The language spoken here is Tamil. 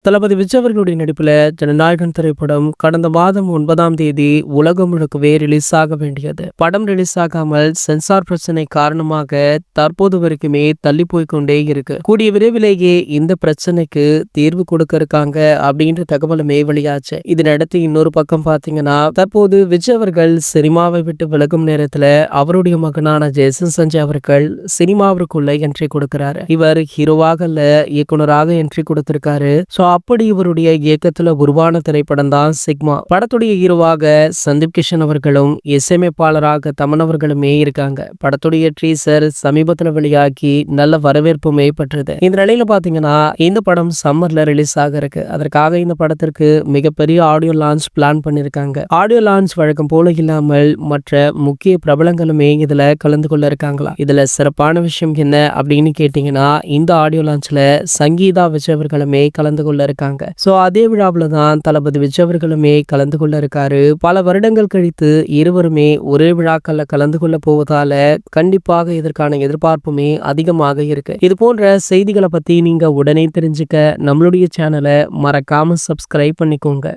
தளபதி விஜய் அவர்களுடைய நடிப்புல ஜனநாயகன் திரைப்படம் கடந்த மாதம் 9ஆம் தேதி உலகம் முழுக்கவே ரிலீஸ் ஆக வேண்டியது. படம் ரிலீஸ் ஆகாமல் சென்சார் பிரச்சனை காரணமாக தற்போது வரைக்குமே தள்ளி போய்க்கொண்டே இருக்கு. கூடிய விரைவிலேயே இந்த பிரச்சனைக்கு தீர்வு கொடுக்க இருக்காங்க அப்படின்ற தகவலுமே வெளியாச்சு. இதனடுத்து இன்னொரு பக்கம் பாத்தீங்கன்னா, தற்போது விஜய் அவர்கள் சினிமாவை விட்டு விலகும் நேரத்துல அவருடைய மகனான ஜேசன் சஞ்சய் அவர்கள் சினிமாவிற்குள்ள என்ட்ரி கொடுக்கிறாரு. இவர் ஹீரோவாக இல்ல, இயக்குனராக என்ட்ரி கொடுத்திருக்காரு. அப்படி இவருடைய இயக்கத்துல உருவான திரைப்படம் தான் சிக்மா. படத்துடைய ஹீரோவாக சந்தீப் கிஷன் அவர்களும் இசையமைப்பாளராக தமன் அவர்களுமே இருக்காங்க. படத்துடைய ட்ரீசர் சமீபத்துல வெளியாகி நல்ல வரவேற்புமே பெற்றது. இந்த நிலையில பாத்தீங்கன்னா, இந்த படம் சம்மர்ல ரிலீஸ் ஆக இருக்கு. அதற்காக இந்த படத்திற்கு மிகப்பெரிய ஆடியோ லான்ச் பிளான் பண்ணிருக்காங்க. ஆடியோ லான்ச் வழக்கம் போல இல்லாமல் மற்ற முக்கிய பிரபலங்களுமே இதுல கலந்து கொள்ள இருக்காங்களா. இதுல சிறப்பான விஷயம் என்ன அப்படின்னு கேட்டீங்கன்னா, இந்த ஆடியோ லான்ச்ல சங்கீதா விஜய் அவர்களுமே கலந்து கொள்ள இருக்காங்க. அதே விழாவில தான் தளபதி விஜய் அவர்களுமே கலந்து கொள்ள இருக்காரு. பல வருடங்கள் கழித்து இருவருமே ஒரே விழாக்கள்ல கலந்து கொள்ள போவதால கண்டிப்பாக இதற்கான எதிர்பார்ப்புமே அதிகமாக இருக்கு. இது போன்ற செய்திகளை பத்தி நீங்க உடனே தெரிஞ்சுக்க நம்மளுடைய சேனலை மறக்காம சப்ஸ்கிரைப் பண்ணிக்கோங்க.